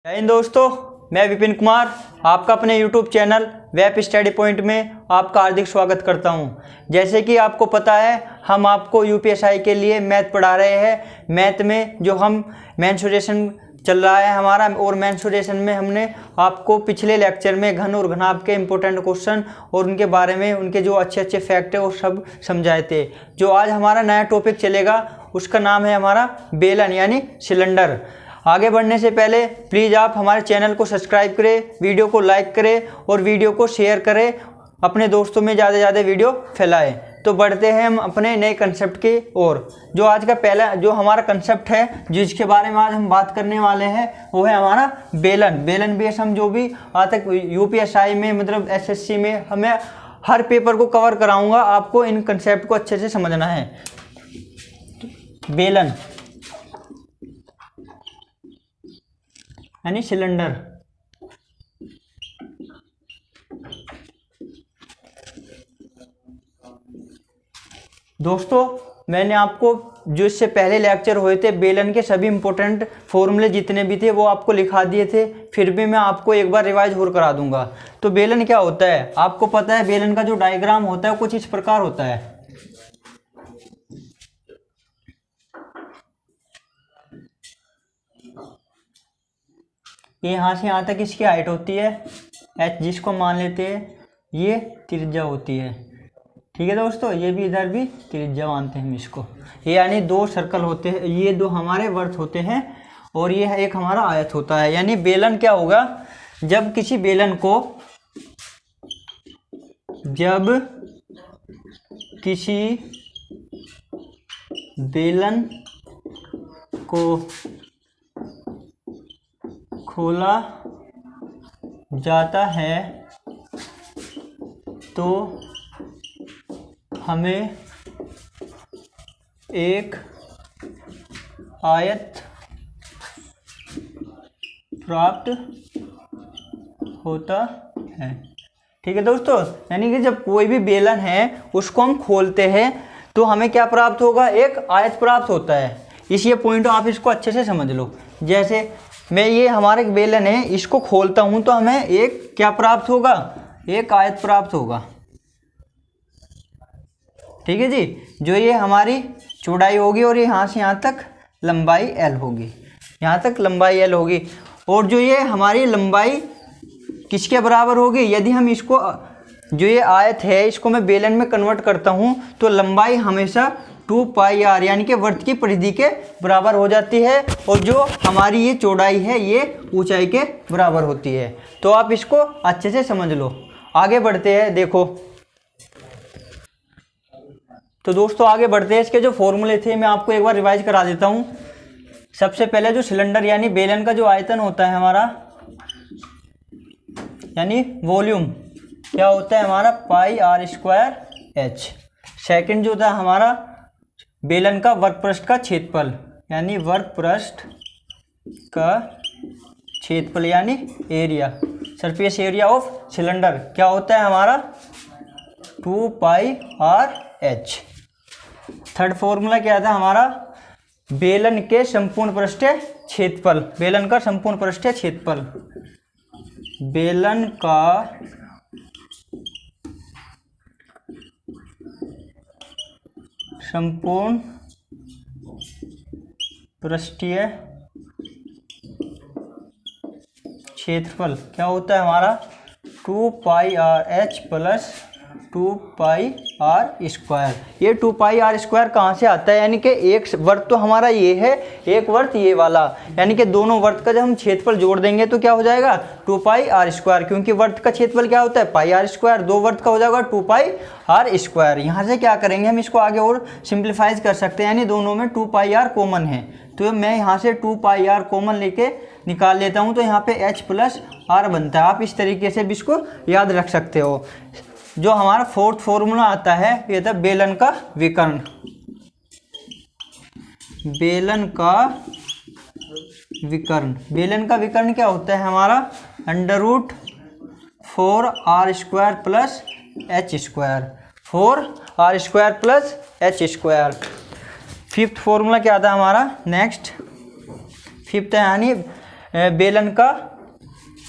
जय हिंद दोस्तों, मैं विपिन कुमार आपका अपने YouTube channel web study point में आपका हार्दिक स्वागत करता हूं। जैसे कि आपको पता है, हम आपको यूपीएसआई के लिए मैथ पढ़ा रहे हैं। मैथ में जो हम मेंसुरेशन चल रहा है हमारा, और मेंसुरेशन में हमने आपको पिछले लेक्चर में घन और घनाभ के इंपॉर्टेंट क्वेश्चन और उनके बारे में उनके जो अच्छे अच्छे फैक्ट है वो सब समझाए थे। जो आज हमारा नया टॉपिक चलेगा उसका नाम है हमारा बेलन यानी सिलेंडर। आगे बढ़ने से पहले प्लीज़ आप हमारे चैनल को सब्सक्राइब करें, वीडियो को लाइक करें और वीडियो को शेयर करें, अपने दोस्तों में ज़्यादा से ज़्यादा वीडियो फैलाएं। तो बढ़ते हैं हम अपने नए कंसेप्ट की ओर। जो आज का पहला जो हमारा कंसेप्ट है, जिसके बारे में आज हम बात करने वाले हैं, वो है हमारा बेलन। बेलन बेस हम जो भी आज तक यूपीएसआई में मतलब एसएससी में हमें हर पेपर को कवर कराऊंगा, आपको इन कंसेप्ट को अच्छे से समझना है। बेलन यानी सिलेंडर। दोस्तों, मैंने आपको जो इससे पहले लेक्चर हुए थे बेलन के सभी इंपॉर्टेंट फॉर्मूले जितने भी थे वो आपको लिखा दिए थे, फिर भी मैं आपको एक बार रिवाइज और करा दूंगा। तो बेलन क्या होता है आपको पता है। बेलन का जो डायग्राम होता है कुछ इस प्रकार होता है। ये यहाँ से यहाँ तक इसकी हाइट होती है h, जिसको मान लेते हैं ये त्रिज्या होती है। ठीक है दोस्तों, ये भी इधर भी त्रिज्या मानते हैं हम इसको। ये यानी दो सर्कल होते हैं, ये दो हमारे वर्त होते हैं और ये एक हमारा आयत होता है। यानी बेलन क्या होगा, जब किसी बेलन को खोला जाता है तो हमें एक आयत प्राप्त होता है। ठीक है दोस्तों, यानी कि जब कोई भी बेलन है उसको हम खोलते हैं तो हमें क्या प्राप्त होगा, एक आयत प्राप्त होता है। इस पॉइंट आप इसको अच्छे से समझ लो। जैसे मैं ये हमारा एक बेलन है, इसको खोलता हूं तो हमें एक क्या प्राप्त होगा, एक आयत प्राप्त होगा। ठीक है जी, जो ये हमारी चौड़ाई होगी और यहाँ से यहाँ तक लंबाई L होगी, यहाँ तक लंबाई L होगी। और जो ये हमारी लंबाई किसके बराबर होगी, यदि हम इसको जो ये आयत है इसको मैं बेलन में कन्वर्ट करता हूँ तो लंबाई हमेशा 2πr यानी कि वृत्त की परिधि के बराबर हो जाती है, और जो हमारी ये चौड़ाई है ये ऊंचाई के बराबर होती है। तो आप इसको अच्छे से समझ लो। आगे बढ़ते हैं। देखो तो दोस्तों आगे बढ़ते हैं। इसके जो फॉर्मूले थे मैं आपको एक बार रिवाइज करा देता हूँ। सबसे पहले जो सिलेंडर यानी बेलन का जो आयतन होता है हमारा, यानी वॉल्यूम क्या होता है हमारा, πr²h। सेकंड जो था हमारा बेलन का वर्ग पृष्ठ का क्षेत्रफल, यानी वर्ग पृष्ठ का क्षेत्रफल यानी area, surface area of cylinder क्या होता है हमारा 2πrh। थर्ड फॉर्मूला क्या था हमारा, बेलन के संपूर्ण पृष्ठीय क्षेत्रफल, बेलन का संपूर्ण पृष्ठीय क्षेत्रफल, बेलन का संपूर्ण पृष्ठीय क्षेत्रफल क्या होता है हमारा 2πrh प्लस 2πr²। ये 2πr² कहाँ से आता है, यानी कि एक वर्त तो हमारा ये है, एक वर्त ये वाला, यानी कि दोनों वर्त का जब हम क्षेत्रफल जोड़ देंगे तो क्या हो जाएगा 2πr², क्योंकि वर्त का क्षेत्रफल क्या होता है πr², दो वर्त का हो जाएगा 2πr²। यहाँ से क्या करेंगे हम इसको आगे और सिंप्लीफाइज कर सकते हैं, यानी दोनों में 2πr कॉमन है तो मैं यहाँ से 2πr कॉमन लेके निकाल लेता हूँ तो यहाँ पे h प्लस r बनता है। आप इस तरीके से भी इसको याद रख सकते हो। जो हमारा फोर्थ फॉर्मूला आता है ये था बेलन का विकर्ण। बेलन का विकर्ण क्या होता है हमारा √4r² plus h², 4r² plus h²। Fifth formula क्या था हमारा, नेक्स्ट फिफ्थ है यानी बेलन का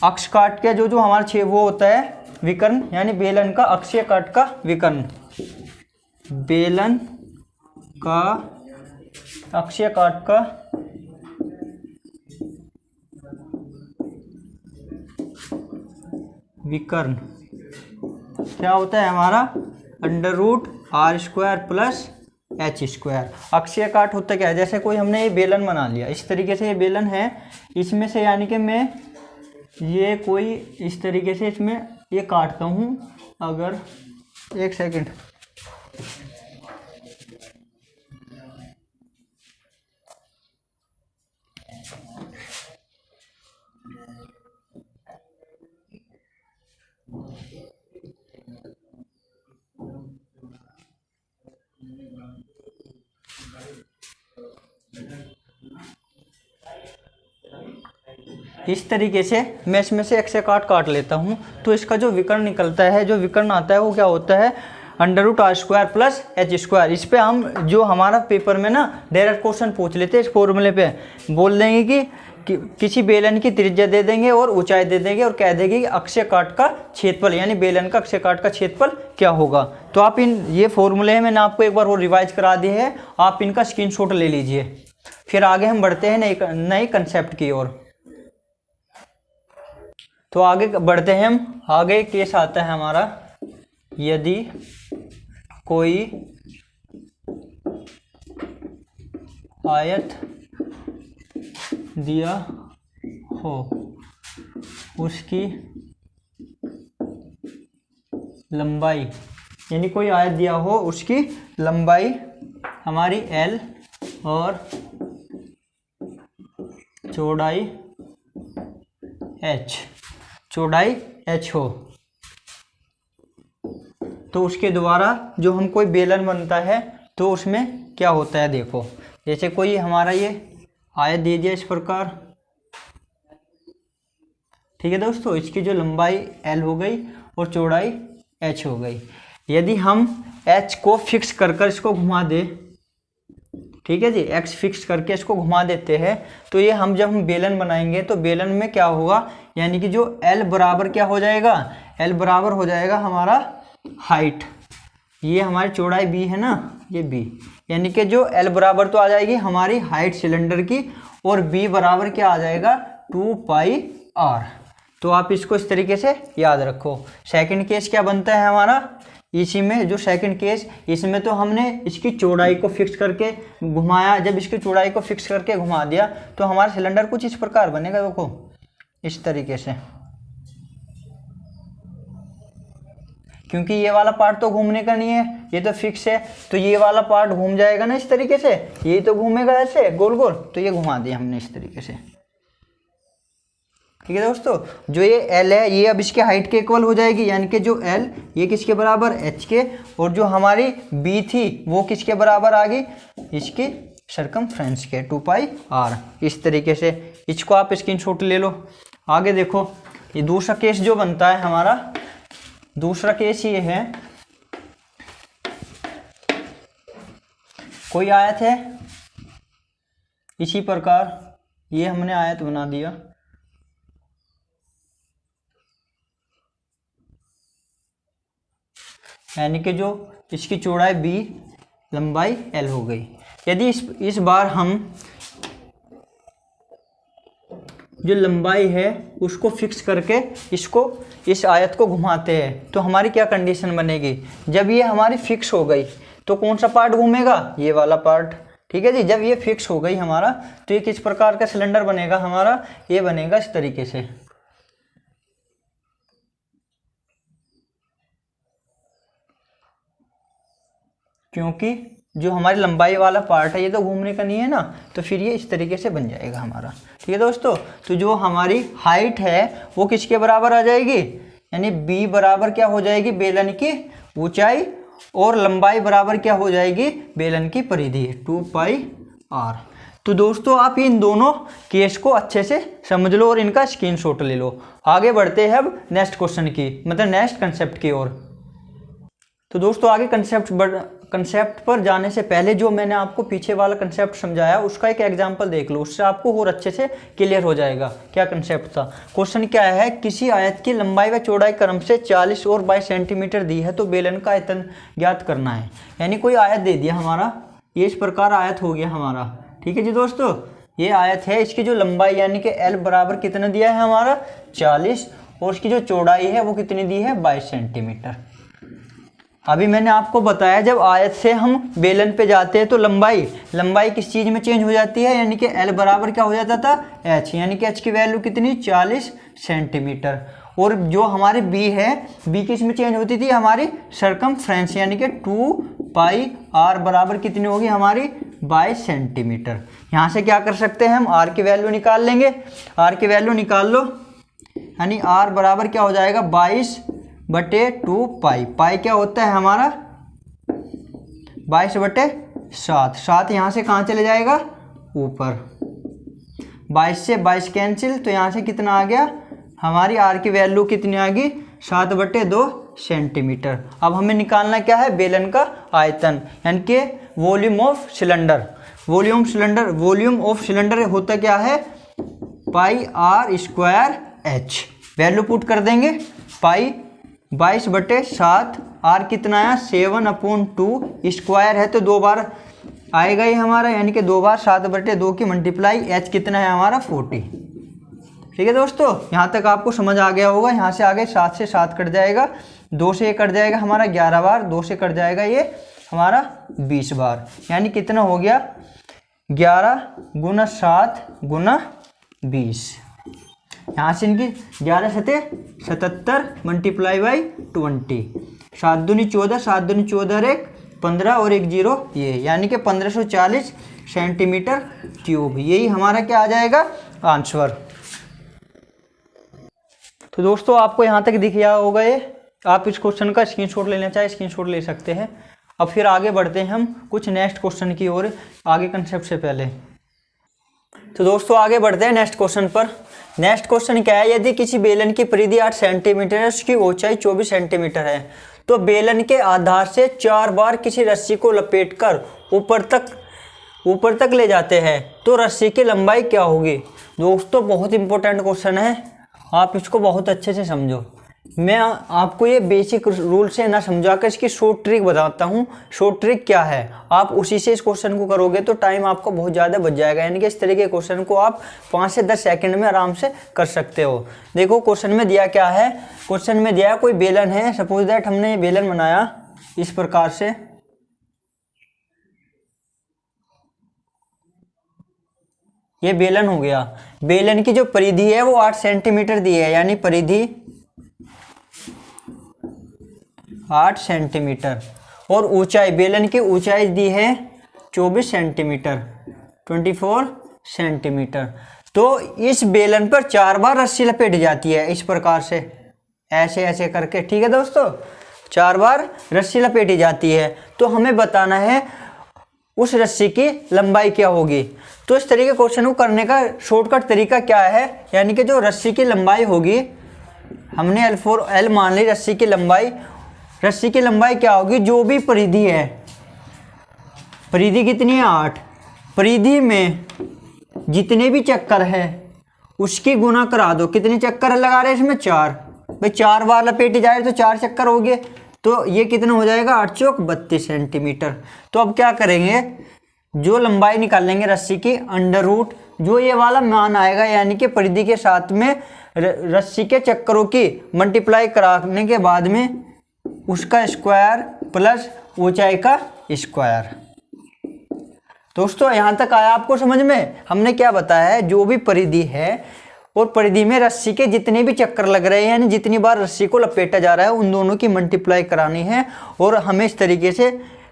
अक्ष काट के जो हमारा छेद वो होता है विकर्ण, यानी बेलन का अक्षीय काट का विकर्ण, बेलन का अक्षीय काट का विकर्ण क्या होता है हमारा √r² प्लस h²। अक्षीय काट होता क्या है, जैसे कोई हमने ये बेलन बना लिया, इस तरीके से ये बेलन है, इसमें से यानी कि मैं ये कोई इस तरीके से इसमें ये काटता हूँ, अगर एक सेकंड, इस तरीके से मैं इसमें से अक्षीय काट लेता हूँ, तो इसका जो विकर्ण निकलता है, जो विकर्ण आता है वो क्या होता है √r² प्लस h²। इस पे हम जो हमारा पेपर में ना डायरेक्ट क्वेश्चन पूछ लेते हैं, इस फॉर्मूले पे बोल देंगे कि किसी बेलन की त्रिज्या दे देंगे और ऊंचाई दे देंगे और कह देंगे कि अक्षीय काट का क्षेत्रफल, यानी बेलन का अक्षीय काट का क्षेत्रफल क्या होगा। तो आप ये फॉर्मूले मैंने आपको एक बार और रिवाइज करा दिए हैं, आप इनका स्क्रीनशॉट ले लीजिए। फिर आगे हम बढ़ते हैं नए कंसेप्ट की ओर। तो आगे बढ़ते हैं हम, आगे केस आता है हमारा, यदि कोई आयत दिया हो, उसकी लंबाई, यानी कोई आयत दिया हो, उसकी लंबाई हमारी L और चौड़ाई H हो, तो उसके द्वारा जो हम कोई बेलन बनता है तो उसमें क्या होता है। देखो, जैसे कोई हमारा ये आयत दे दिया इस प्रकार, ठीक है दोस्तों, इसकी जो लंबाई L हो गई और चौड़ाई H हो गई। यदि हम H को फिक्स कर इसको घुमा दे, ठीक है जी, X फिक्स करके इसको घुमा देते हैं, तो ये हम जब हम बेलन बनाएंगे तो बेलन में क्या होगा, यानी कि जो L बराबर क्या हो जाएगा, L बराबर हो जाएगा हमारा हाइट, ये हमारी चौड़ाई B है ना, ये B, यानी कि जो L बराबर तो आ जाएगी हमारी हाइट सिलेंडर की, और B बराबर क्या आ जाएगा 2πr। तो आप इसको इस तरीके से याद रखो। सेकंड केस क्या बनता है हमारा, इसी में जो सेकंड केस, इसमें तो हमने इसकी चौड़ाई को फिक्स करके घुमाया, जब इसकी चौड़ाई को फिक्स करके घुमा दिया तो हमारा सिलेंडर कुछ इस प्रकार बनेगा, देखो इस तरीके से, क्योंकि ये वाला पार्ट तो घूमने का नहीं है, ये तो फिक्स है, तो ये वाला पार्ट घूम जाएगा ना इस तरीके से, ये तो घूमेगा ऐसे गोल गोल, तो ये घुमा दिया हमने इस तरीके से, ठीक है दोस्तों। जो ये L है ये अब इसके हाइट के इक्वल हो जाएगी, यानी कि जो L ये किसके बराबर H के, और जो हमारी B थी वो किसके बराबर आ गई, इसकी सरकमफ्रेंस के 2πr। इस तरीके से इसको आप स्क्रीनशॉट ले लो। आगे देखो, ये दूसरा केस जो बनता है हमारा, दूसरा केस ये है, कोई आयत है इसी प्रकार, ये हमने आयत बना दिया, यानी कि जो इसकी चौड़ाई B, लंबाई L हो गई। यदि इस बार हम जो लंबाई है उसको फिक्स करके इसको इस आयत को घुमाते हैं, तो हमारी क्या कंडीशन बनेगी, जब ये हमारी फिक्स हो गई तो कौन सा पार्ट घूमेगा, ये वाला पार्ट, ठीक है जी। जब ये फिक्स हो गई हमारा, तो ये किस प्रकार का सिलेंडर बनेगा हमारा, ये बनेगा इस तरीके से, क्योंकि जो हमारी लंबाई वाला पार्ट है ये तो घूमने का नहीं है ना, तो फिर ये इस तरीके से बन जाएगा हमारा, ठीक है दोस्तों। तो जो हमारी हाइट है वो किसके बराबर आ जाएगी, यानी B बराबर क्या हो जाएगी, बेलन की ऊंचाई, और लंबाई बराबर क्या हो जाएगी, बेलन की परिधि 2πr। तो दोस्तों आप इन दोनों केस को अच्छे से समझ लो और इनका स्क्रीनशॉट ले लो। आगे बढ़ते हैं अब नेक्स्ट क्वेश्चन की, मतलब नेक्स्ट कंसेप्ट की ओर। तो दोस्तों आगे कंसेप्ट कंसेप्ट पर जाने से पहले जो मैंने आपको पीछे वाला कंसेप्ट समझाया उसका एक एग्जांपल देख लो, उससे आपको और अच्छे से क्लियर हो जाएगा क्या कंसेप्ट था। क्वेश्चन क्या है, किसी आयत की लंबाई व चौड़ाई क्रम से 40 और 22 सेंटीमीटर दी है तो बेलन का आयतन ज्ञात करना है। यानी कोई आयत दे दिया हमारा, ये इस प्रकार आयत हो गया हमारा, ठीक है जी दोस्तों। ये आयत है, इसकी जो लंबाई यानी कि L बराबर कितना दिया है हमारा 40 और इसकी जो चौड़ाई है वो कितनी दी है 22 सेंटीमीटर। अभी मैंने आपको बताया जब आयत से हम बेलन पे जाते हैं तो लंबाई किस चीज़ में चेंज हो जाती है, यानी कि L बराबर क्या हो जाता था H, यानी कि H की वैल्यू कितनी 40 सेंटीमीटर। और जो हमारी B है, B किस में चेंज होती थी हमारी सरकमफ्रेंस, यानी कि 2 पाई R बराबर कितनी होगी हमारी 22 सेंटीमीटर। यहाँ से क्या कर सकते हैं हम R की वैल्यू निकाल लेंगे, R की वैल्यू निकाल लो, यानी R बराबर क्या हो जाएगा 22/2 पाई। पाई क्या होता है हमारा 22/7, 7 यहाँ से कहाँ चले जाएगा ऊपर, 22 से 22 कैंसिल, तो यहाँ से कितना आ गया हमारी R की वैल्यू कितनी आ गई 7/2 सेंटीमीटर। अब हमें निकालना क्या है बेलन का आयतन, यानी कि volume of cylinder. Volume of cylinder होता क्या है पाई R² H। वैल्यू पुट कर देंगे, पाई 22/7, R कितना आया 7/2, स्क्वायर है तो 2 बार आएगा ही हमारा, यानी कि 2 बार 7/2 की मल्टीप्लाई, H कितना है हमारा 40। ठीक है दोस्तों, यहाँ तक आपको समझ आ गया होगा। यहाँ से आगे 7 से 7 कट जाएगा, 2 से ये कट जाएगा हमारा 11 बार, 2 से कट जाएगा ये हमारा 20 बार, यानी कितना हो गया 11 × 7 × 20। यहाँ से इनकी 11 सते 77 मल्टीप्लाई बाई 20, 7 दूनी 14, 7 दूनी 14 1 15 और 1 0 ये, यानी कि 1540 सेंटीमीटर क्यूब। यही हमारा क्या आ जाएगा आंसर। तो दोस्तों आपको यहाँ तक दिख गया होगा ये, आप इस क्वेश्चन का स्क्रीनशॉट लेना चाहे स्क्रीनशॉट ले सकते हैं। अब फिर आगे बढ़ते हैं हम कुछ नेक्स्ट क्वेश्चन की ओर, आगे कंसेप्ट से पहले। तो दोस्तों आगे बढ़ते हैं नेक्स्ट क्वेश्चन पर। नेक्स्ट क्वेश्चन क्या है, यदि किसी बेलन की परिधि 8 सेंटीमीटर है, उसकी ऊंचाई 24 सेंटीमीटर है, तो बेलन के आधार से 4 बार किसी रस्सी को लपेटकर ऊपर तक ले जाते हैं तो रस्सी की लंबाई क्या होगी। दोस्तों बहुत इंपॉर्टेंट क्वेश्चन है, आप इसको बहुत अच्छे से समझो। मैं आपको ये बेसिक रूल से ना समझाकर इसकी शॉर्ट ट्रिक बताता हूँ। शॉर्ट ट्रिक क्या है, आप उसी से इस क्वेश्चन को करोगे तो टाइम आपका बहुत ज़्यादा बच जाएगा, यानी कि इस तरह के क्वेश्चन को आप 5 से 10 सेकंड में आराम से कर सकते हो। देखो क्वेश्चन में दिया क्या है, क्वेश्चन में दिया कोई बेलन है, सपोज दैट हमने ये बेलन बनाया इस प्रकार से, ये बेलन हो गया। बेलन की जो परिधि है वो 8 सेंटीमीटर दी है, यानी परिधि 8 सेंटीमीटर, और ऊंचाई बेलन की ऊंचाई दी है 24 सेंटीमीटर 24 सेंटीमीटर। तो इस बेलन पर 4 बार रस्सी लपेट जाती है इस प्रकार से, ऐसे ऐसे करके। ठीक है दोस्तों, 4 बार रस्सी लपेटी जाती है, तो हमें बताना है उस रस्सी की लंबाई क्या होगी। तो इस तरीके क्वेश्चन को करने का शॉर्टकट तरीका क्या है, यानी कि जो रस्सी की लंबाई होगी, हमने L मान ली रस्सी की लंबाई। रस्सी की लंबाई क्या होगी, जो भी परिधि है, परिधि कितनी है 8, परिधि में जितने भी चक्कर है उसकी गुना करा दो। कितने चक्कर लगा रहे हैं इसमें 4, भाई 4 बार लपेटी जाए तो 4 चक्कर हो गए, तो ये कितना हो जाएगा 8 चौक 32 सेंटीमीटर। तो अब क्या करेंगे, जो लंबाई निकालेंगे रस्सी की अंडर रूट जो ये वाला मान आएगा, यानी कि परिधि के साथ में रस्सी के चक्करों की मल्टीप्लाई कराने के बाद में उसका स्क्वायर प्लस ऊंचाई का स्क्वायर। दोस्तों यहाँ तक आया आपको समझ में। हमने क्या बताया है, जो भी परिधि है और परिधि में रस्सी के जितने भी चक्कर लग रहे हैं, यानी जितनी बार रस्सी को लपेटा जा रहा है, उन दोनों की मल्टीप्लाई करानी है। और हमें इस तरीके से,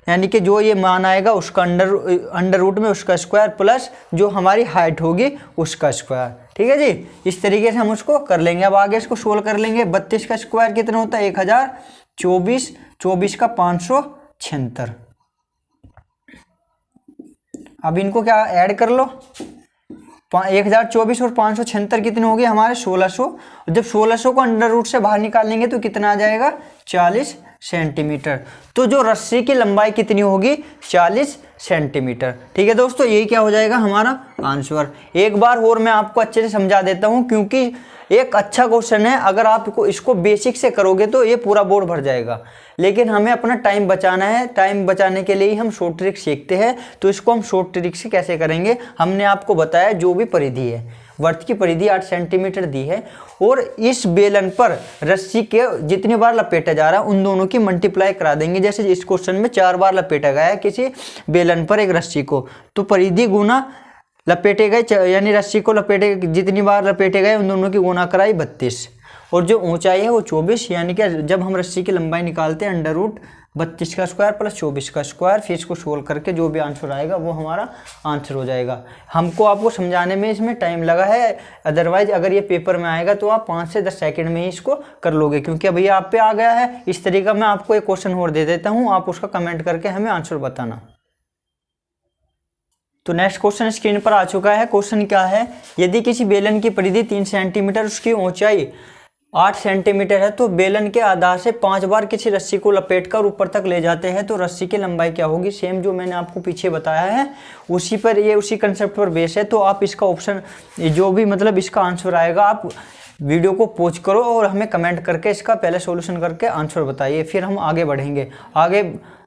यानी कि जो ये मान आएगा उसका अंडर रूट में उसका स्क्वायर प्लस जो हमारी हाइट होगी उसका स्क्वायर। ठीक है जी, इस तरीके से हम उसको कर लेंगे। अब आगे इसको सोल्व कर लेंगे। 32 का स्क्वायर कितना होता है 1024, 24 का 576। अब इनको क्या ऐड कर लो, 1024 और 576 कितने हो गए हमारे 1600। जब 1600 को अंडर रूट से बाहर निकालेंगे तो कितना आ जाएगा 40 सेंटीमीटर। तो जो रस्सी की लंबाई कितनी होगी? 40 सेंटीमीटर। ठीक है दोस्तों, यही क्या हो जाएगा हमारा आंसर। एक बार और मैं आपको अच्छे से समझा देता हूँ, क्योंकि एक अच्छा क्वेश्चन है। अगर आप इसको बेसिक से करोगे तो ये पूरा बोर्ड भर जाएगा, लेकिन हमें अपना टाइम बचाना है। टाइम बचाने के लिए ही हम शॉर्ट ट्रिक सीखते हैं। तो इसको हम शॉर्ट ट्रिक से कैसे करेंगे, हमने आपको बताया। जो भी परिधि है, वर्त की परिधि 8 सेंटीमीटर दी है, और इस बेलन पर रस्सी के जितनी बार लपेटा जा रहा है उन दोनों की मल्टीप्लाई करा देंगे। जैसे इस क्वेश्चन में 4 बार लपेटा गया है किसी बेलन पर एक रस्सी को, तो परिधि गुना लपेटे गए, यानी रस्सी को लपेटे जितनी बार लपेटे गए उन दोनों की गुना कराई 32, और जो ऊंचाई है वो 24। यानी कि जब हम रस्सी की लंबाई निकालते हैं √32 का स्क्वायर प्लस 24 का स्क्वायर, फिर इसको सोल्व करके जो भी आंसर आएगा वो हमारा आंसर हो जाएगा। हमको आपको समझाने में इसमें टाइम लगा है, अदरवाइज अगर ये पेपर में आएगा तो आप 5 से 10 सेकंड में ही इसको कर लोगे, क्योंकि अभी आप पे आ गया है। इस तरीका मैं आपको एक क्वेश्चन और दे देता हूँ, आप उसका कमेंट करके हमें आंसर बताना। तो नेक्स्ट क्वेश्चन स्क्रीन पर आ चुका है। क्वेश्चन क्या है, यदि किसी बेलन की परिधि 3 सेंटीमीटर, उसकी ऊंचाई 8 सेंटीमीटर है, तो बेलन के आधार से 5 बार किसी रस्सी को लपेटकर ऊपर तक ले जाते हैं, तो रस्सी की लंबाई क्या होगी? सेम जो मैंने आपको पीछे बताया है उसी पर, ये उसी कंसेप्ट पर बेस है। तो आप इसका ऑप्शन जो भी मतलब इसका आंसर आएगा, आप वीडियो को पॉज करो और हमें कमेंट करके इसका पहले सॉल्यूशन करके आंसर बताइए, फिर हम आगे बढ़ेंगे। आगे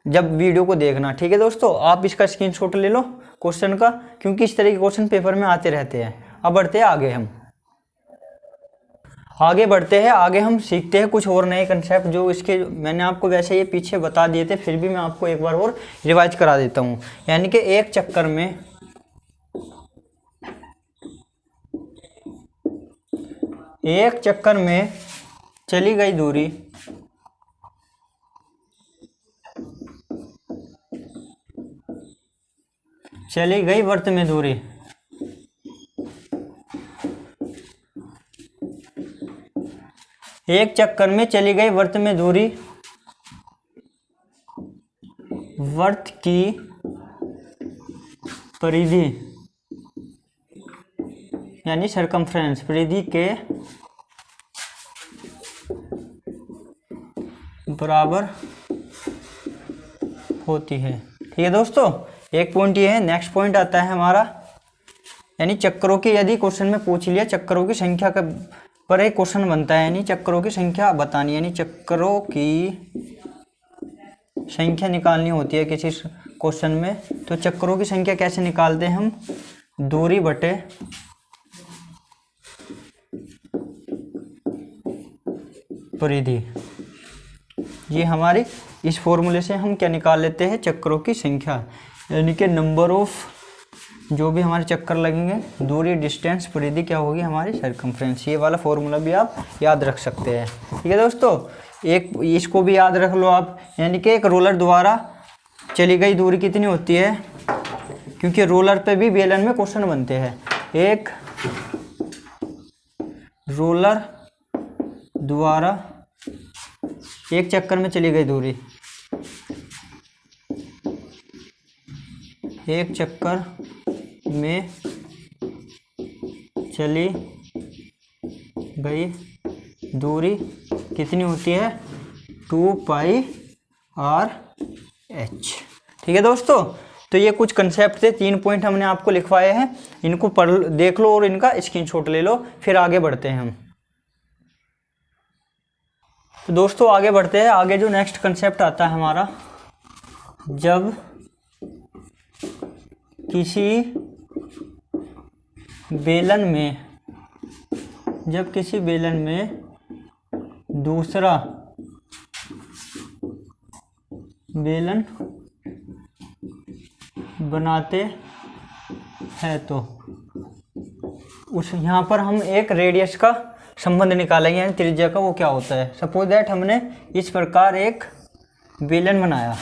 जब वीडियो को देखना, ठीक है दोस्तों। आप इसका स्क्रीनशॉट ले लो क्वेश्चन का, क्योंकि इस तरह के क्वेश्चन पेपर में आते रहते हैं। अब बढ़ते हैं आगे, हम आगे बढ़ते हैं। आगे हम सीखते हैं कुछ और नए कंसेप्ट, जो इसके मैंने आपको वैसे ये पीछे बता दिए थे, फिर भी मैं आपको एक बार और रिवाइज करा देता हूँ। यानी कि एक चक्कर में चली गई दूरी वर्त में दूरी एक चक्कर में चली गई वर्त में दूरी, वर्त की परिधि यानी सरकमफ्रेंस, परिधि के बराबर होती है। ठीक है दोस्तों, एक पॉइंट ये है। नेक्स्ट पॉइंट आता है हमारा, यानी चक्रों की, यदि क्वेश्चन में पूछ लिया चक्रों की संख्या का पर एक क्वेश्चन बनता है, यानी चक्रों की संख्या बतानी, यानी चक्रों की संख्या निकालनी होती है किसी क्वेश्चन में। तो चक्रों की संख्या कैसे निकालते हैं हम? दूरी बटे परिधि, ये हमारी इस फॉर्मूले से हम क्या निकाल लेते हैं? चक्रों की संख्या, यानी कि नंबर ऑफ जो भी हमारे चक्कर लगेंगे, दूरी डिस्टेंस, परिधि क्या होगी? हमारी सरकमफ्रेंस। ये वाला फॉर्मूला भी आप याद रख सकते हैं। ठीक है दोस्तों, एक इसको भी याद रख लो आप, यानी कि एक रोलर द्वारा चली गई दूरी कितनी होती है? क्योंकि रोलर पे भी बेलन में क्वेश्चन बनते हैं। एक रोलर द्वारा एक चक्कर में चली गई दूरी, एक चक्कर में चली गई दूरी कितनी होती है? 2πRh। ठीक है दोस्तों, तो ये कुछ कंसेप्ट थे, 3 पॉइंट हमने आपको लिखवाए हैं, इनको पढ़ देख लो और इनका स्क्रीनशॉट ले लो, फिर आगे बढ़ते हैं हम। तो दोस्तों आगे बढ़ते हैं। आगे जो नेक्स्ट कंसेप्ट आता है हमारा, जब किसी बेलन में दूसरा बेलन बनाते हैं, तो उस यहाँ पर हम एक रेडियस का संबंध निकालेंगे, यानी त्रिज्या का। वो क्या होता है? सपोज दैट हमने इस प्रकार एक बेलन बनाया,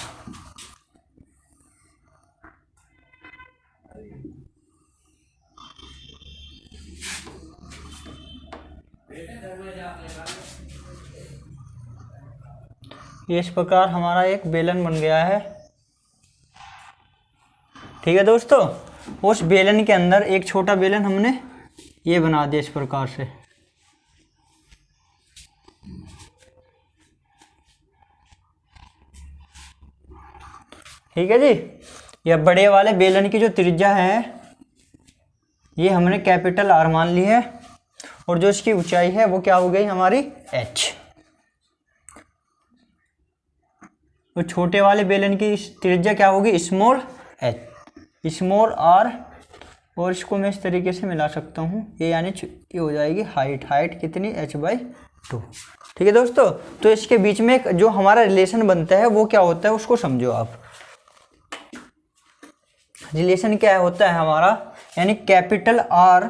इस प्रकार हमारा एक बेलन बन गया है। ठीक है दोस्तों, उस बेलन के अंदर एक छोटा बेलन हमने ये बना दिया इस प्रकार से। ठीक है जी। यह बड़े वाले बेलन की जो त्रिज्या है ये हमने कैपिटल आर मान ली है, और जो इसकी ऊंचाई है वो क्या हो गई हमारी h। तो छोटे वाले बेलन की त्रिज्या क्या होगी स्मॉल h, स्मॉल r, और इसको मैं इस तरीके से मिला सकता हूँ, ये यानी ये हो जाएगी हाइट। हाइट कितनी h/2। ठीक है दोस्तों, तो इसके बीच में एक जो हमारा रिलेशन बनता है वो क्या होता है उसको समझो आप। रिलेशन क्या होता है हमारा, यानी कैपिटल R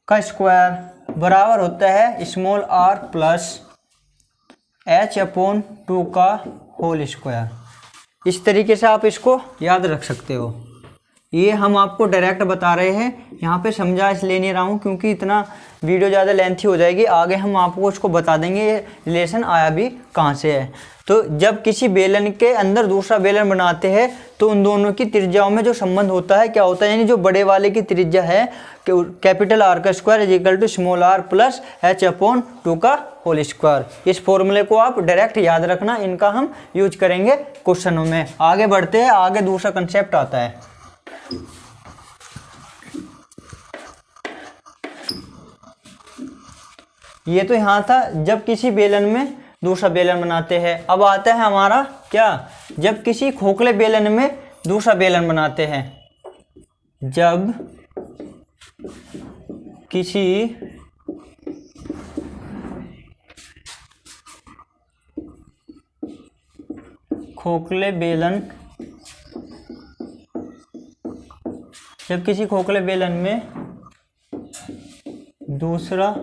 का स्क्वायर बराबर होता है स्मॉल r प्लस h/2 का होल स्क्वायर। इस तरीके से आप इसको याद रख सकते हो। ये हम आपको डायरेक्ट बता रहे हैं, यहाँ पे समझा इसलिए नहीं रहा हूँ क्योंकि इतना वीडियो ज़्यादा लेंथी हो जाएगी। आगे हम आपको उसको बता देंगे ये रिलेशन आया भी कहाँ से है। तो जब किसी बेलन के अंदर दूसरा बेलन बनाते हैं तो उन दोनों की त्रिज्याओं में जो संबंध होता है क्या होता है, यानी जो बड़े वाले की त्रिज्या है कैपिटल R का square is equal to small r plus h/2 का होल स्क्वायर। इस फॉर्मूले को आप डायरेक्ट याद रखना, इनका हम यूज करेंगे क्वेश्चनों में। आगे बढ़ते हैं, आगे दूसरा कंसेप्ट आता है। ये तो यहाँ था जब किसी बेलन में दूसरा बेलन बनाते हैं। अब आता है हमारा क्या, जब किसी खोखले बेलन में दूसरा बेलन बनाते हैं। जब किसी खोखले बेलन में दूसरा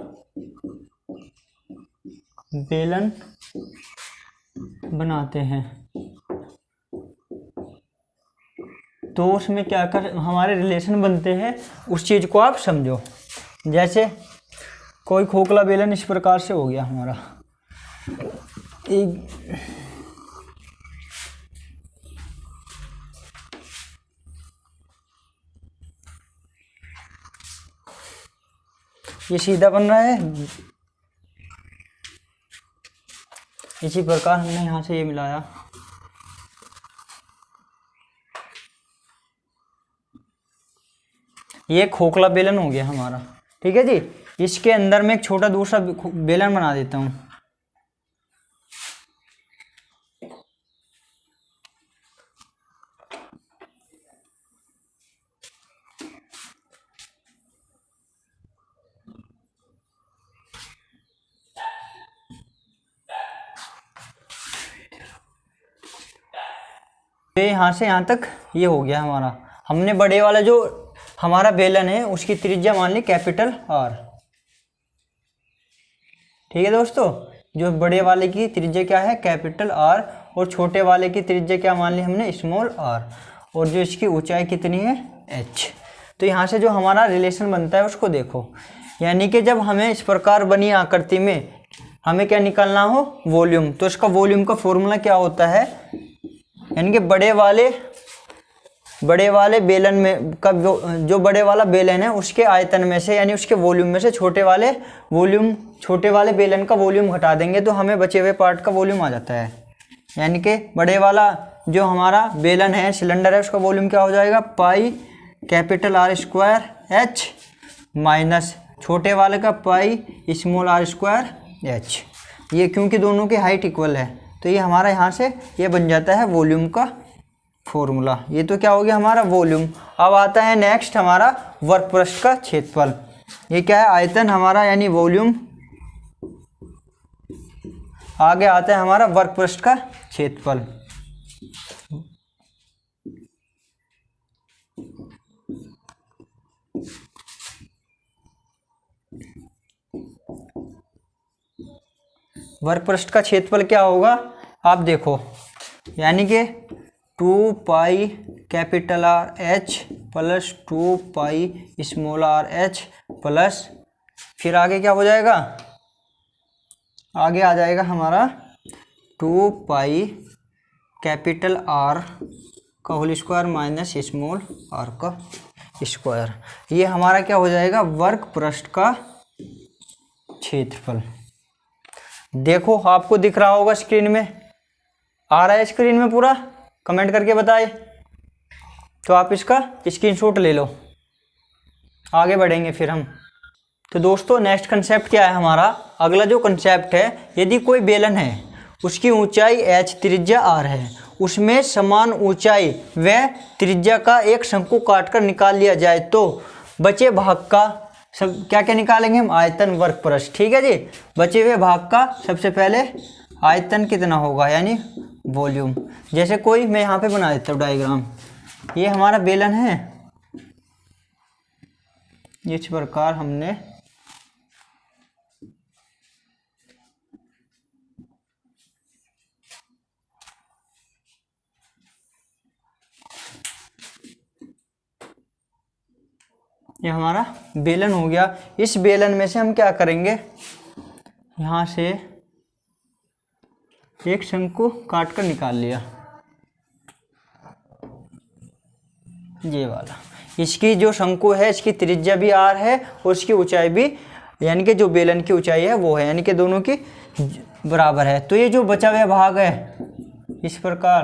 बेलन बनाते हैं तो उसमें क्या कर हमारे रिलेशन बनते हैं, उस चीज़ को आप समझो। जैसे कोई खोखला बेलन इस प्रकार से हो गया हमारा, ये सीधा बन रहा है। इसी प्रकार हमने यहाँ से ये मिलाया, ये खोखला बेलन हो गया हमारा। ठीक है जी, इसके अंदर में एक छोटा दूसरा बेलन बना देता हूँ। यहाँ से यहाँ तक ये हो गया हमारा। हमने बड़े वाला जो हमारा बेलन है उसकी त्रिज्या मान ली कैपिटल R। ठीक है दोस्तों, जो बड़े वाले की त्रिज्या क्या है कैपिटल R, और छोटे वाले की त्रिज्या क्या मान ली हमने स्मॉल r, और जो इसकी ऊंचाई कितनी है h। तो यहाँ से जो हमारा रिलेशन बनता है उसको देखो, यानी कि जब हमें इस प्रकार बनी आकृति में हमें क्या निकालना हो वॉल्यूम, तो इसका वॉल्यूम का फॉर्मूला क्या होता है, यानी कि बड़े वाले बेलन में का जो बड़े वाला बेलन है उसके आयतन में से यानी उसके वॉल्यूम में से छोटे वाले बेलन का वॉल्यूम घटा देंगे तो हमें बचे हुए पार्ट का वॉल्यूम आ जाता है। यानी कि बड़े वाला जो हमारा बेलन है सिलेंडर है उसका वॉल्यूम क्या हो जाएगा पाई capital R square h minus छोटे वाले का pi small r square h। ये क्योंकि दोनों की हाइट इक्वल है तो ये हमारा यहाँ से ये बन जाता है वॉल्यूम का फॉर्मूला। ये तो क्या हो गया हमारा वॉल्यूम। अब आता है नेक्स्ट हमारा वर्ग पृष्ठ का क्षेत्रफल। ये क्या है आयतन हमारा यानी वॉल्यूम। आगे आता है हमारा वर्ग पृष्ठ का क्षेत्रफल। वर्ग पृष्ठ का क्षेत्रफल क्या होगा आप देखो, यानी कि 2 pi capital R h plus 2 pi small r h plus फिर आगे क्या हो जाएगा, आगे आ जाएगा हमारा 2 पाई कैपिटल R का whole square minus small r का स्क्वायर। ये हमारा क्या हो जाएगा वर्ग पृष्ठ का क्षेत्रफल। देखो आपको दिख रहा होगा स्क्रीन में, आ रहा है स्क्रीन में पूरा, कमेंट करके बताए। तो आप इसका स्क्रीनशॉट ले लो, आगे बढ़ेंगे फिर हम। तो दोस्तों नेक्स्ट कंसेप्ट क्या है हमारा, अगला जो कंसेप्ट है, यदि कोई बेलन है उसकी ऊंचाई h त्रिज्या r है, उसमें समान ऊंचाई व त्रिज्या का एक शंकु काटकर निकाल लिया जाए तो बचे भाग का सब क्या क्या निकालेंगे हम, आयतन वर्ग पृष्ठ। ठीक है जी, बचे हुए भाग का सबसे पहले आयतन कितना होगा यानी वॉल्यूम। जैसे कोई मैं यहाँ पे बना देता हूँ डायग्राम, ये हमारा बेलन है, इस प्रकार हमने ये हमारा बेलन हो गया। इस बेलन में से हम क्या करेंगे, यहाँ से एक शंकु काट कर निकाल लिया, ये वाला। इसकी जो शंकु है इसकी त्रिज्या भी r है और इसकी ऊंचाई भी, यानी कि जो बेलन की ऊंचाई है वो है, यानी कि दोनों की बराबर है। तो ये जो बचा हुआ भाग है इस प्रकार,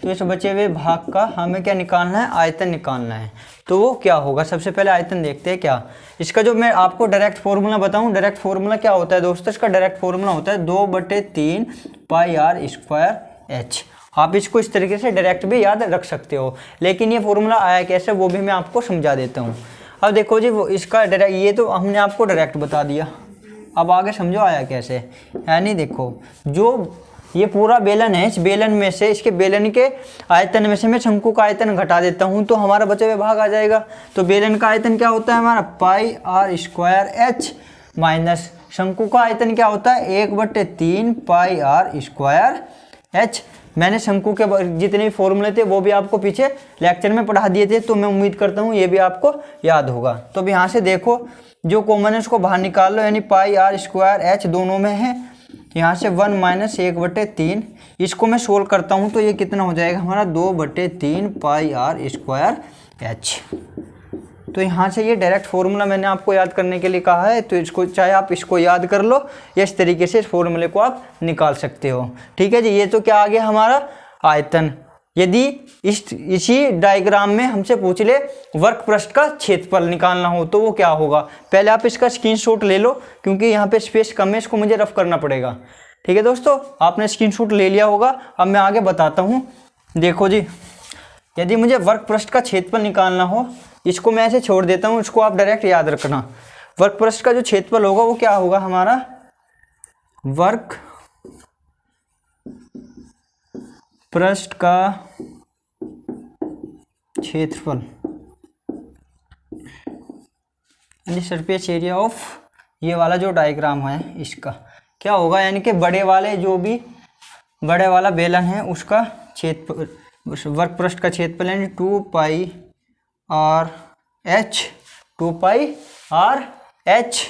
तो इस बचे हुए भाग का हमें क्या निकालना है, आयतन निकालना है। तो वो क्या होगा, सबसे पहले आयतन देखते हैं क्या। इसका जो मैं आपको डायरेक्ट फॉर्मूला बताऊं, डायरेक्ट फॉर्मूला क्या होता है दोस्तों, इसका डायरेक्ट फॉर्मूला होता है 2/3 पाई r स्क्वायर h। आप इसको इस तरीके से डायरेक्ट भी याद रख सकते हो, लेकिन ये फॉर्मूला आया कैसे वो भी मैं आपको समझा देता हूँ। अब देखो जी, वो इसका डायरेक्ट, ये तो हमने आपको डायरेक्ट बता दिया, अब आगे समझो आया कैसे। यानी देखो, जो ये पूरा बेलन है, इस बेलन में से, इसके बेलन के आयतन में से मैं शंकु का आयतन घटा देता हूँ तो हमारा बचे हुए भाग आ जाएगा। तो बेलन का आयतन क्या होता है हमारा, पाई r स्क्वायर h, माइनस शंकु का आयतन क्या होता है 1/3 पाई r स्क्वायर h। मैंने शंकु के जितने भी फॉर्मूले थे वो भी आपको पीछे लेक्चर में पढ़ा दिए थे, तो मैं उम्मीद करता हूँ ये भी आपको याद होगा। तो अब यहाँ से देखो, जो कॉमन है उसको बाहर निकाल लो, यानी पाई r स्क्वायर h दोनों में है, यहाँ से 1 माइनस 1/3, इसको मैं सोल्व करता हूँ तो ये कितना हो जाएगा हमारा 2/3 पाई r स्क्वायर h। तो यहाँ से ये डायरेक्ट फॉर्मूला मैंने आपको याद करने के लिए कहा है, तो इसको चाहे आप इसको याद कर लो या इस तरीके से इस फॉर्मूले को आप निकाल सकते हो। ठीक है जी, ये तो क्या आ गया हमारा आयतन। यदि इसी डायग्राम में हमसे पूछ ले वर्ग पृष्ठ का क्षेत्रफल निकालना हो तो वो क्या होगा, पहले आप इसका स्क्रीनशॉट ले लो क्योंकि यहाँ पे स्पेस कम है, इसको मुझे रफ करना पड़ेगा। ठीक है दोस्तों, आपने स्क्रीनशॉट ले लिया होगा। अब मैं आगे बताता हूँ। देखो जी, यदि मुझे वर्ग पृष्ठ का क्षेत्रफल निकालना हो, इसको मैं ऐसे छोड़ देता हूँ, इसको आप डायरेक्ट याद रखना। वर्ग पृष्ठ का जो क्षेत्रफल होगा वो क्या होगा हमारा, वर्ग पृष्ठ का क्षेत्रफल यानी सरफेस एरिया ऑफ, ये वाला जो डायग्राम है इसका क्या होगा, यानी कि बड़े वाले जो भी बड़े वाला बेलन है उसका क्षेत्रफल, वर्ग पृष्ठ का क्षेत्रफल यानी 2 पाई r h, 2 पाई r h।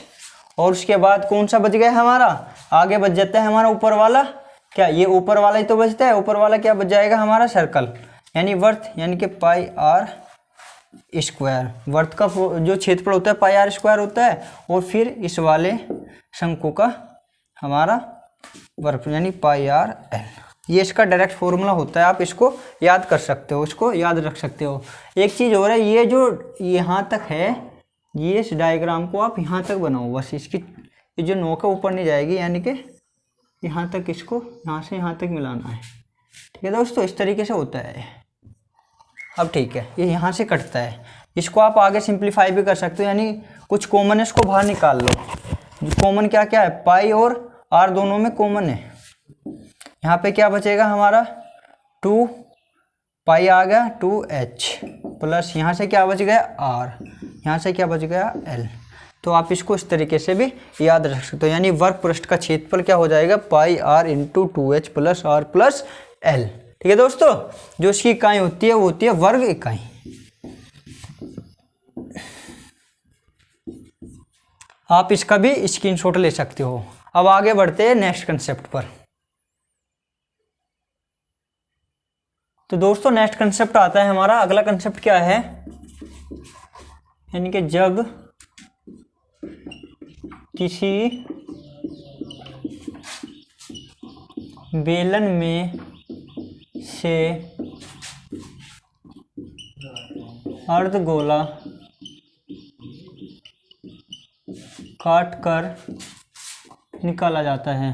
और उसके बाद कौन सा बच गया हमारा, आगे बच जाता है हमारा ऊपर वाला, क्या ये ऊपर वाला ही तो बचता है, ऊपर वाला क्या बच जाएगा हमारा सर्कल यानी वर्थ, यानी कि पाई r स्क्वायर। वर्थ का जो क्षेत्रफल होता है पाई r स्क्वायर होता है, और फिर इस वाले शंकु का हमारा वर्ग यानी पाई r l। ये इसका डायरेक्ट फॉर्मूला होता है, आप इसको याद कर सकते हो, इसको याद रख सकते हो। एक चीज़ हो रहा है, ये जो यहाँ तक है, ये इस डायग्राम को आप यहाँ तक बनाओ बस, इसकी ये जो नोक है ऊपर नहीं जाएगी, यानी कि यहाँ तक, इसको यहाँ से यहाँ तक मिलाना है। ठीक है दोस्तों, इस तरीके से होता है। अब ठीक है, ये यहाँ से कटता है, इसको आप आगे सिंप्लीफाई भी कर सकते हो, यानी कुछ कॉमन है इसको बाहर निकाल लो। कॉमन क्या क्या है, पाई और r दोनों में कॉमन है। यहाँ पे क्या बचेगा हमारा 2 पाई आ गया 2h, प्लस यहाँ से क्या बच गया r, यहाँ से क्या बच गया l। तो आप इसको इस तरीके से भी याद रख सकते हो, यानी वर्ग पृष्ठ का क्षेत्रफल क्या हो जाएगा, पाई r into 2h plus r plus l। ठीक है दोस्तों, जो इसकी इकाई होती है वो होती है वर्ग इकाई। आप इसका भी स्क्रीनशॉट ले सकते हो। अब आगे बढ़ते हैं नेक्स्ट कंसेप्ट पर। तो दोस्तों नेक्स्ट कंसेप्ट आता है हमारा, अगला कंसेप्ट क्या है, यानी कि जब किसी बेलन में से अर्धगोला काट कर निकाला जाता है।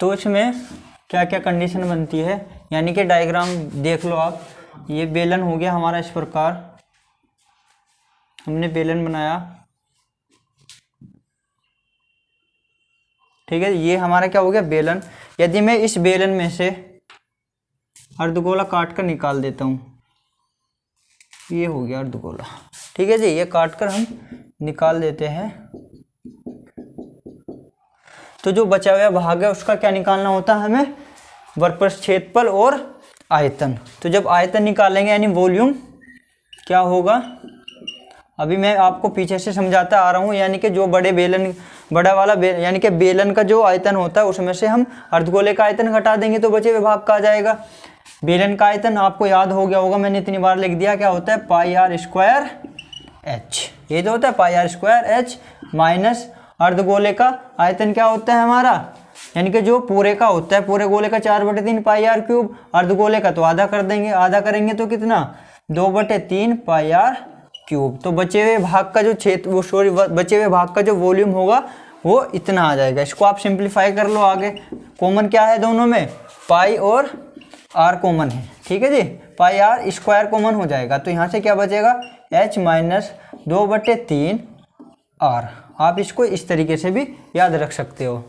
तो इसमें क्या क्या कंडीशन बनती है, यानी कि डायग्राम देख लो आप। ये बेलन हो गया हमारा, इस प्रकार हमने बेलन बनाया, ठीक है। ये हमारा क्या हो गया, बेलन। यदि मैं इस बेलन में से अर्धगोला काट कर निकाल देता हूँ, ये हो गया अर्धगोला, ठीक है जी। ये काट कर हम निकाल देते हैं। तो जो बचा हुआ भाग है उसका क्या निकालना होता है हमें, वर्कपृष्ठ क्षेत्रफल और आयतन। तो जब आयतन निकालेंगे यानी वॉल्यूम, क्या होगा, अभी मैं आपको पीछे से समझाता आ रहा हूँ। यानी कि जो बड़ा वाला यानी कि बेलन का जो आयतन होता है उसमें से हम अर्धगोले का आयतन घटा देंगे तो बचे हुए भाग का आ जाएगा। बेलन का आयतन आपको याद हो गया होगा, मैंने इतनी बार लिख दिया, क्या होता है पाई आर स्क्वायर एच। ये जो होता है पाई आर स्क्वायर एच माइनस अर्धगोले का आयतन क्या होता है हमारा, यानी कि जो पूरे का होता है, पूरे गोले का 4/3 पाई आर क्यूब, अर्धगोले का तो आधा कर देंगे, आधा करेंगे तो कितना 2/3 पाई आर क्यूब। तो बचे हुए भाग का जो बचे हुए भाग का जो वॉल्यूम होगा वो इतना आ जाएगा। इसको आप सिंप्लीफाई कर लो आगे। कॉमन क्या है दोनों में, पाई और आर कॉमन है, ठीक है जी। पाई आर स्क्वायर कॉमन हो जाएगा, तो यहाँ से क्या बचेगा h माइनस 2/3 आर। आप इसको इस तरीके से भी याद रख सकते हो।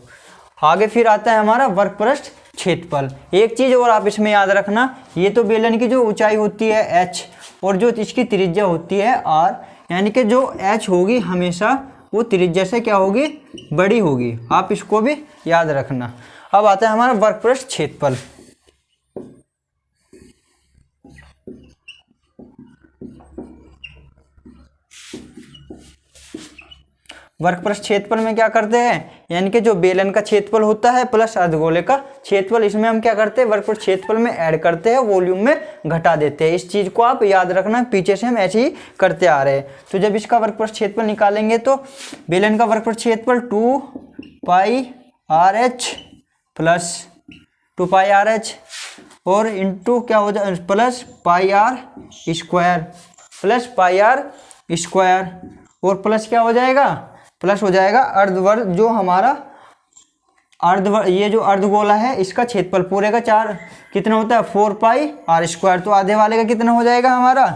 आगे फिर आता है हमारा वर्कपृष्ठ क्षेत्रफल। एक चीज़ और आप इसमें याद रखना, ये तो बेलन की जो ऊंचाई होती है h और जो इसकी त्रिज्या होती है r, यानी कि जो h होगी हमेशा वो त्रिज्या से क्या होगी, बड़ी होगी। आप इसको भी याद रखना। अब आता है हमारा वर्कपृष्ठ क्षेत्रफल। वर्कपृष्ठ क्षेत्रफल में क्या करते हैं, यानी कि जो बेलन का क्षेत्रफल होता है प्लस अर्धगोले का क्षेत्रफल, इसमें हम क्या करते हैं वर्कपृष्ठ क्षेत्रफल में ऐड करते हैं, वॉल्यूम में घटा देते हैं। इस चीज को आप याद रखना, पीछे से हम ऐसे ही करते आ रहे हैं। तो जब इसका वर्कपृष्ठ क्षेत्रफल निकालेंगे तो बेलन का वर्कपृष्ठ क्षेत्रफल 2 pi R H plus 2 pi R H और इंटू क्या हो जाए plus pi R square, plus pi R square और प्लस क्या हो जाएगा, प्लस हो जाएगा अर्धवर्ग, जो हमारा ये जो अर्धगोला है इसका क्षेत्रफल पूरे का 4 कितना होता है 4 पाई आर स्क्वायर। तो आधे वाले का कितना हो जाएगा हमारा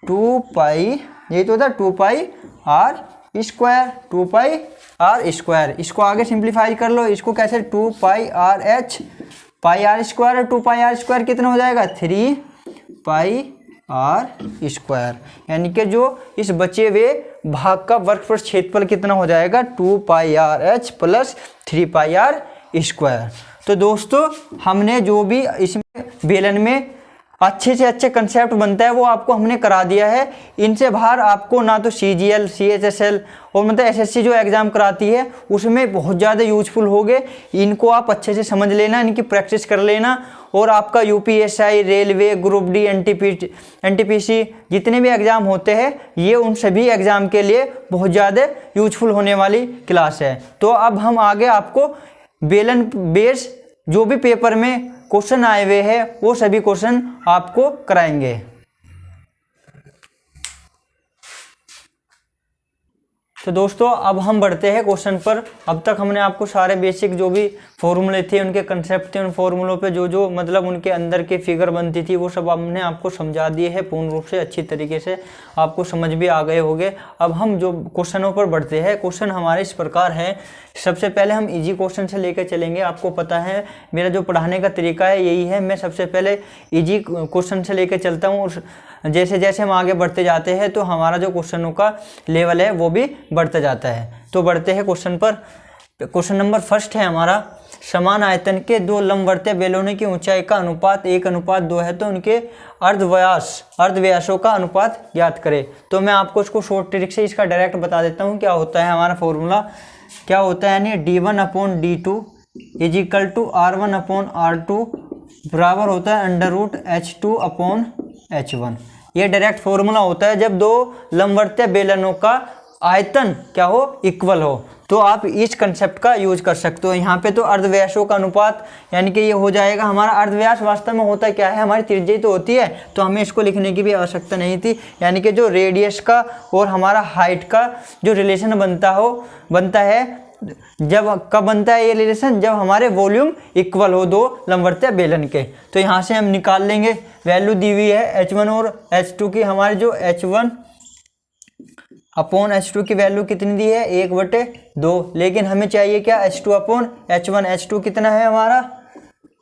2 पाई, यही तो होता है 2 pi R square, 2 pi R square. इसको आगे सिंप्लीफाई कर लो, इसको कैसे 2 pi R H pi R square और 2 पाई आर स्क्वायर कितना हो जाएगा 3 पाई आर स्क्वायर। यानी कि जो इस बचे हुए भाग का वर्कपृष्ठ क्षेत्रफल कितना हो जाएगा 2 pi R H plus 3 pi R square. तो दोस्तों हमने जो भी इसमें बेलन में अच्छे से अच्छे कंसेप्ट बनता है वो आपको हमने करा दिया है। इनसे बाहर आपको ना तो CGL CHSL और मतलब SSC जो एग्ज़ाम कराती है उसमें बहुत ज़्यादा यूजफुल हो गए। इनको आप अच्छे से समझ लेना, इनकी प्रैक्टिस कर लेना और आपका UPSI, railway, group D, NTPC जितने भी एग्ज़ाम होते हैं ये उन सभी एग्ज़ाम के लिए बहुत ज़्यादा यूजफुल होने वाली क्लास है। तो अब हम आगे आपको बेलन बेस जो भी पेपर में क्वेश्चन आए हुए हैं वो सभी क्वेश्चन आपको कराएंगे। तो दोस्तों अब हम बढ़ते हैं क्वेश्चन पर। अब तक हमने आपको सारे बेसिक जो भी फॉर्मूले थे, उनके कंसेप्ट थे, उन फॉर्मूलों पे जो जो मतलब उनके अंदर के फिगर बनती थी वो सब हमने आपको समझा दिए हैं पूर्ण रूप से, अच्छी तरीके से आपको समझ भी आ गए होंगे। अब हम जो क्वेश्चनों पर बढ़ते हैं, क्वेश्चन हमारे इस प्रकार हैं। सबसे पहले हम इजी क्वेश्चन से लेकर चलेंगे। आपको पता है मेरा जो पढ़ाने का तरीका है यही है, मैं सबसे पहले इजी क्वेश्चन से लेकर चलता हूँ और जैसे जैसे हम आगे बढ़ते जाते हैं तो हमारा जो क्वेश्चनों का लेवल है वो भी बढ़ता जाता है। तो बढ़ते हैं क्वेश्चन पर। क्वेश्चन नंबर फर्स्ट है हमारा, समान आयतन के दो लंबवर्तीय बेलनों की ऊंचाई का अनुपात 1:2 है तो उनके अर्धव्यासों का अनुपात ज्ञात करें। तो मैं आपको इसको शॉर्ट ट्रिक से इसका डायरेक्ट बता देता हूँ क्या होता है हमारा फॉर्मूला, क्या होता है यानी D1/D2 = R1/R2 बराबर होता है √H2/H1। ये डायरेक्ट फॉर्मूला होता है जब दो लंबवर्तीय बेलनों का आयतन क्या हो, इक्वल हो, तो आप इस कंसेप्ट का यूज कर सकते हो। यहाँ पे तो अर्धव्यासों का अनुपात यानी कि ये हो जाएगा हमारा अर्धव्यास वास्तव में होता क्या है, हमारी त्रिज्या तो होती है, तो हमें इसको लिखने की भी आवश्यकता नहीं थी। यानी कि जो रेडियस का और हमारा हाइट का जो रिलेशन बनता है, जब कब बनता है ये रिलेशन, जब हमारे वॉल्यूम इक्वल हो दो लंबवतीय बेलन के। तो यहाँ से हम निकाल लेंगे, वैल्यू दी हुई है H1 और H2 की। हमारी जो H1 अपॉन H2 की वैल्यू कितनी दी है, 1/2, लेकिन हमें चाहिए क्या, H2 अपॉन H1। H2 कितना है हमारा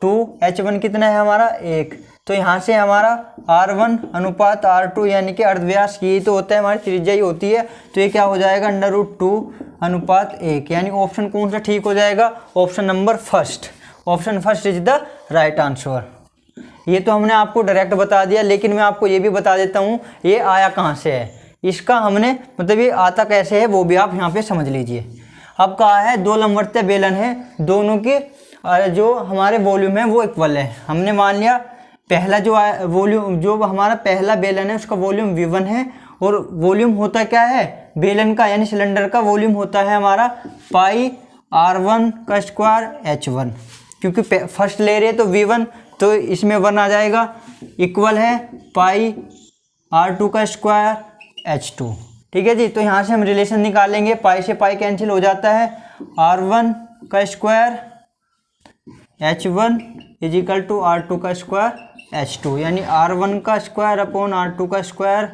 2, H1 कितना है हमारा 1। तो यहाँ से हमारा R1 अनुपात R2 यानी कि अर्धव्यास यही तो होता है, हमारी त्रिज्या ही होती है। तो ये क्या हो जाएगा, √2 अनुपात 1, यानी ऑप्शन कौन सा ठीक हो जाएगा, option number first. Option first is the right answer. ये तो हमने आपको डायरेक्ट बता दिया, लेकिन मैं आपको ये भी बता देता हूँ ये आया कहाँ से है, इसका हमने मतलब ये आता कैसे है वो भी आप यहाँ पे समझ लीजिए। अब कहा है दो लंबवतीय बेलन है, दोनों के जो हमारे वॉल्यूम है वो इक्वल है। हमने मान लिया पहला जो वॉल्यूम, जो हमारा पहला बेलन है उसका वॉल्यूम V1 है, और वॉल्यूम होता क्या है बेलन का यानी सिलेंडर का वॉल्यूम होता है हमारा पाई R1 का स्क्वायर H1, क्योंकि फर्स्ट ले रहे तो V1 तो इसमें 1 आ जाएगा, इक्वल है पाई R2 का स्क्वायर H2। ठीक है जी, तो यहाँ से हम रिलेशन निकालेंगे, पाई से पाई कैंसिल हो जाता है, R1 का square H1 is equal to R2 का स्क्वायर H2, यानी R1 का स्क्वायर अपॉन R2 का square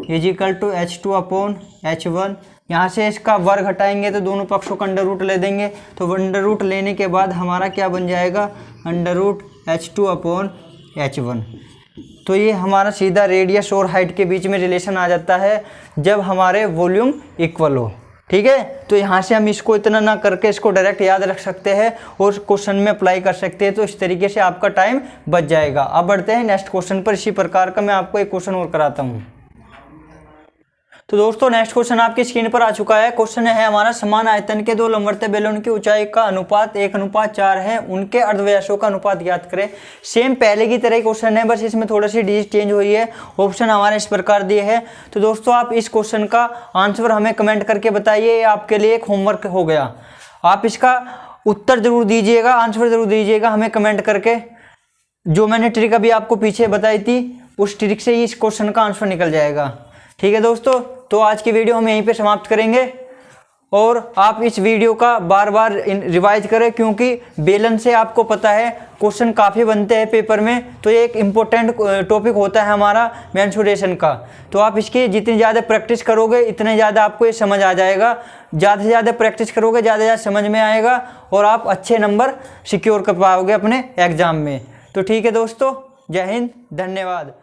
is equal to H2 upon H1। यहाँ से इसका वर्ग हटाएंगे तो दोनों पक्षों का अंडर रूट ले देंगे, तो अंडर रूट लेने के बाद हमारा क्या बन जाएगा, under root H2 upon H1। तो ये हमारा सीधा रेडियस और हाइट के बीच में रिलेशन आ जाता है जब हमारे वॉल्यूम इक्वल हो। ठीक है, तो यहाँ से हम इसको इतना ना करके इसको डायरेक्ट याद रख सकते हैं और क्वेश्चन में अप्लाई कर सकते हैं, तो इस तरीके से आपका टाइम बच जाएगा। अब बढ़ते हैं नेक्स्ट क्वेश्चन पर। इसी प्रकार का मैं आपको एक क्वेश्चन और कराता हूँ। तो दोस्तों नेक्स्ट क्वेश्चन आपकी स्क्रीन पर आ चुका है। क्वेश्चन है हमारा, समान आयतन के दो लंबवतीय बेलन की ऊंचाई का अनुपात 1:4 है, उनके अर्धव्यासों का अनुपात ज्ञात करें। सेम पहले की तरह क्वेश्चन है, बस इसमें थोड़ी सी डिजिट चेंज हुई है। ऑप्शन हमारे इस प्रकार दिए हैं। तो दोस्तों आप इस क्वेश्चन का आंसर हमें कमेंट करके बताइए, ये आपके लिए एक होमवर्क हो गया। आप इसका उत्तर जरूर दीजिएगा, आंसर जरूर दीजिएगा हमें कमेंट करके। जो मैंने ट्रिक अभी आपको पीछे बताई थी उस ट्रिक से ही इस क्वेश्चन का आंसर निकल जाएगा। ठीक है दोस्तों, तो आज की वीडियो हम यहीं पे समाप्त करेंगे, और आप इस वीडियो का बार बार रिवाइज करें, क्योंकि बेलन से आपको पता है क्वेश्चन काफ़ी बनते हैं पेपर में, तो ये एक इम्पोर्टेंट टॉपिक होता है हमारा मेंसुरेशन का। तो आप इसकी जितनी ज़्यादा प्रैक्टिस करोगे इतने ज़्यादा आपको ये समझ आ जाएगा। ज़्यादा से ज़्यादा प्रैक्टिस करोगे ज़्यादा ज़्यादा समझ में आएगा, और आप अच्छे नंबर सिक्योर कर पाओगे अपने एग्ज़ाम में। तो ठीक है दोस्तों, जय हिंद, धन्यवाद।